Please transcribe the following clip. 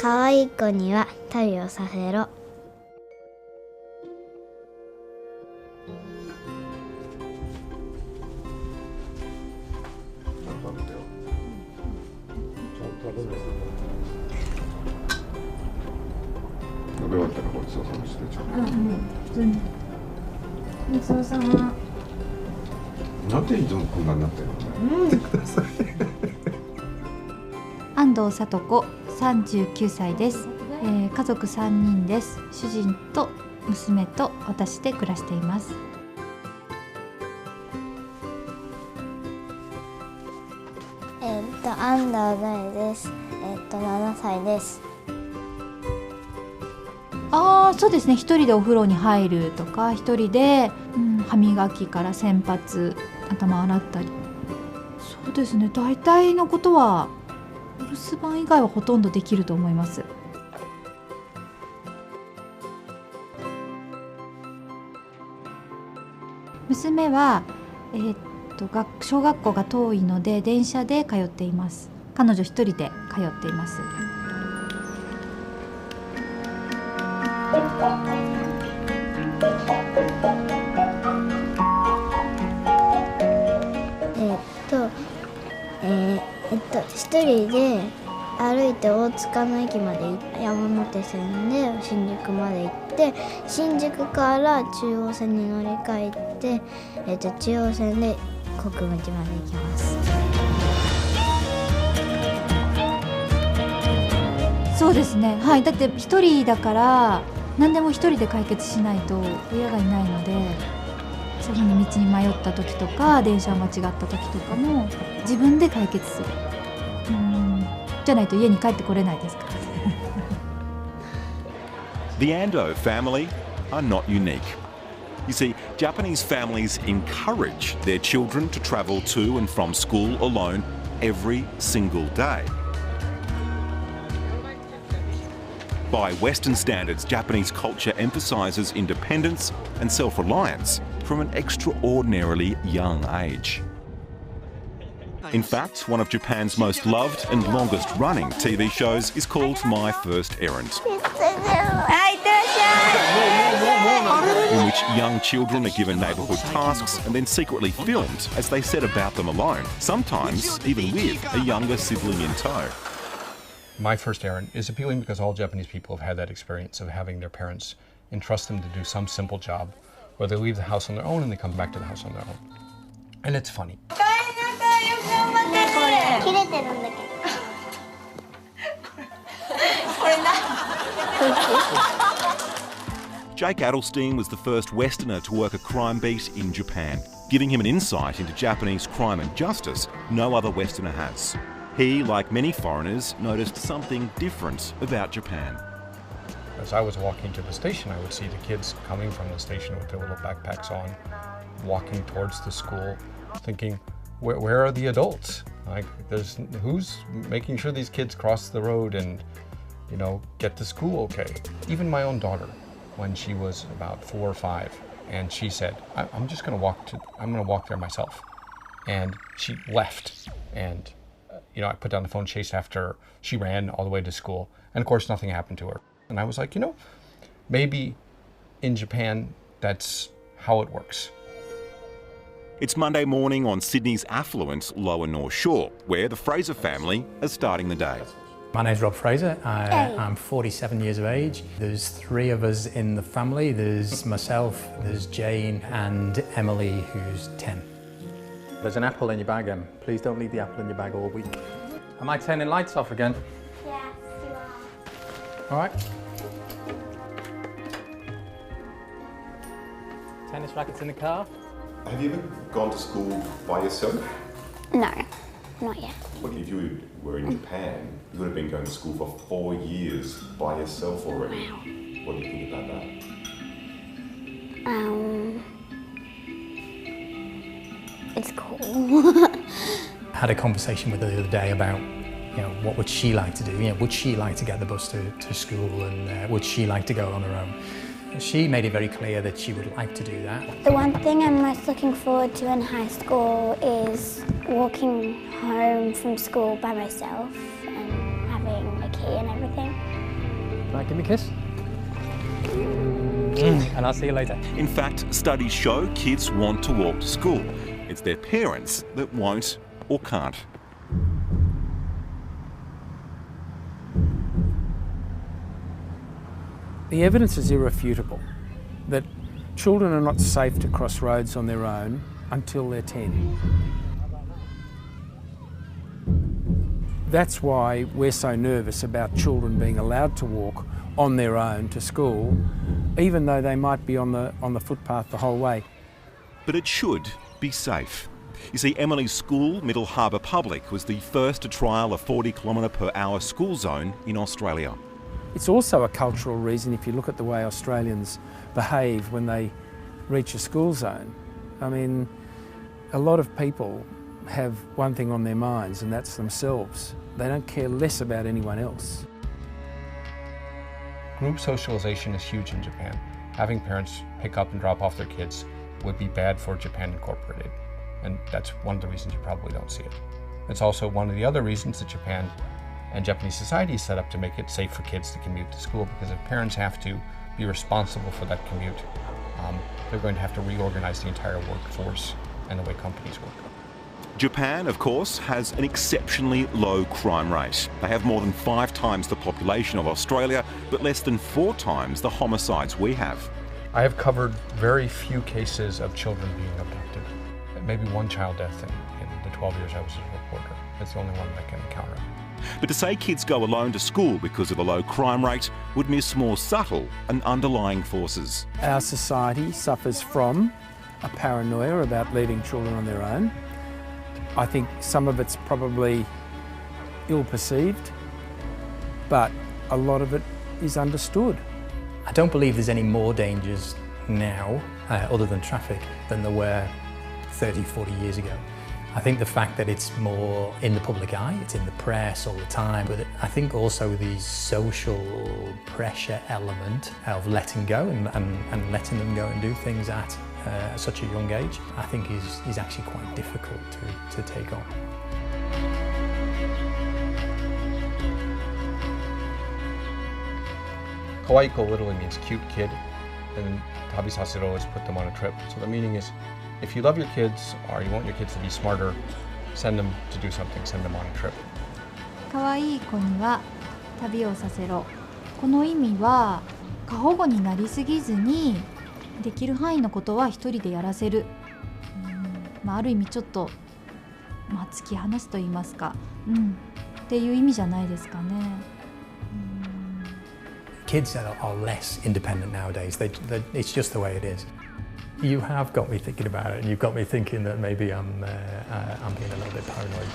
可愛い子には旅をさせろ。食べ終わったらごちそうさまして。普通に。ごちそうさま。なんでいつもこんなになってるの？見てください。安藤聡子、39歳です。家族3人です。主人と娘と私で暮らしています。安藤大です。7歳です。そうですね。一人でお風呂に入るとか、一人で、歯磨きから洗髪、頭洗ったり。そうですね。大体のことはお留守番以外はほとんどできると思います。娘は、小学校が遠いので電車で通っています。彼女一人で通っています。一人で歩いて大塚の駅まで山手線で新宿まで行って、新宿から中央線に乗り換えて、中央線で国分寺まで行きます。そうですね。はい。だって一人だから何でも一人で解決しないと親がいないので、そういうふうに道に迷った時とか電車を間違った時とかも自分で解決する。じゃないと家に帰ってこれないですから。The Ando family are not unique. You see, Japanese families encourage their children to travel to and from school alone every single day. By Western standards, Japanese culture emphasises independence and self-reliance from an extraordinarily young age. In fact, one of Japan's most loved and longest-running TV shows is called My First Errand, in which young children are given neighbourhood tasks and then secretly filmed as they set about them alone, sometimes even with a younger sibling in tow. My First Errand is appealing because all Japanese people have had that experience of having their parents entrust them to do some simple job, where they leave the house on their own and they come back to the house on their own. And it's funny. Jake Adelstein was the first Westerner to work a crime beat in Japan, giving him an insight into Japanese crime and justice no other Westerner has. He, like many foreigners, noticed something different about Japan. As I was walking to the station, I would see the kids coming from the station with their little backpacks on, walking towards the school, thinking, where are the adults? Like, who's making sure these kids cross the road and, get to school okay? Even my own daughter, when she was about 4 or 5, and she said, I'm going to walk there myself. And she left, and I put down the phone, chased after her. She ran all the way to school, and of course nothing happened to her. And I was like, maybe in Japan that's how it works. It's Monday morning on Sydney's affluent Lower North Shore, where the Fraser family are starting the day. My name's Rob Fraser. I'm 47 years of age. There's 3 of us in the family. There's myself, there's Jane, and Emily, who's 10. There's an apple in your bag, Em. Please don't leave the apple in your bag all week. Am I turning lights off again? Yes, you are. All right. Tennis rackets in the car. Have you ever gone to school by yourself? No, not yet. What if you were in Japan? You would have been going to school for 4 years by yourself already. Wow. What do you think about that? It's cool. I had a conversation with her the other day about, what would she like to do? Would she like to get the bus to school, and would she like to go on her own? She made it very clear that she would like to do that. The one thing I'm most looking forward to in high school is walking home from school by myself and having a okay and everything. Right, give me a kiss. And I'll see you later. In fact, studies show kids want to walk to school. It's their parents that won't or can't. The evidence is irrefutable that children are not safe to cross roads on their own until they're 10. That's why we're so nervous about children being allowed to walk on their own to school, even though they might be on the footpath the whole way. But it should be safe. You see, Emily's school, Middle Harbour Public, was the first to trial a 40km/h school zone in Australia. It's also a cultural reason if you look at the way Australians behave when they reach a school zone. I mean, a lot of people have one thing on their minds, and that's themselves. They don't care less about anyone else. Group socialization is huge in Japan. Having parents pick up and drop off their kids would be bad for Japan Incorporated. And that's one of the reasons you probably don't see it. It's also one of the other reasons that Japan and Japanese society is set up to make it safe for kids to commute to school, because if parents have to be responsible for that commute, they're going to have to reorganize the entire workforce and the way companies work. Japan, of course, has an exceptionally low crime rate. They have more than 5 times the population of Australia, but less than 4 times the homicides we have. I have covered very few cases of children being abducted. Maybe one child death in the 12 years I was a reporter. That's the only one that I can encounter. But to say kids go alone to school because of the low crime rate would miss more subtle and underlying forces. Our society suffers from a paranoia about leaving children on their own. I think some of it's probably ill-perceived, but a lot of it is understood. I don't believe there's any more dangers now, other than traffic, than there were 30, 40 years ago. I think the fact that it's more in the public eye, it's in the press all the time, but I think also the social pressure element of letting go and letting them go and do things at such a young age, I think is actually quite difficult to take on. Kawaiko literally means cute kid, and tabisasero is put them on a trip. So the meaning is, if you love your kids or you want your kids to be smarter, send them to do something, send them on a trip. 可愛い子には旅をさせろ。この意味は過保護になりすぎずにできる範囲のことは一人でやらせる。ある意味ちょっと、突き放すと言いますか、っていう意味じゃないですかね。Kids are less independent nowadays. It's just the way it is. You have got me thinking about it, and you've got me thinking that maybe I'm being a little bit paranoid.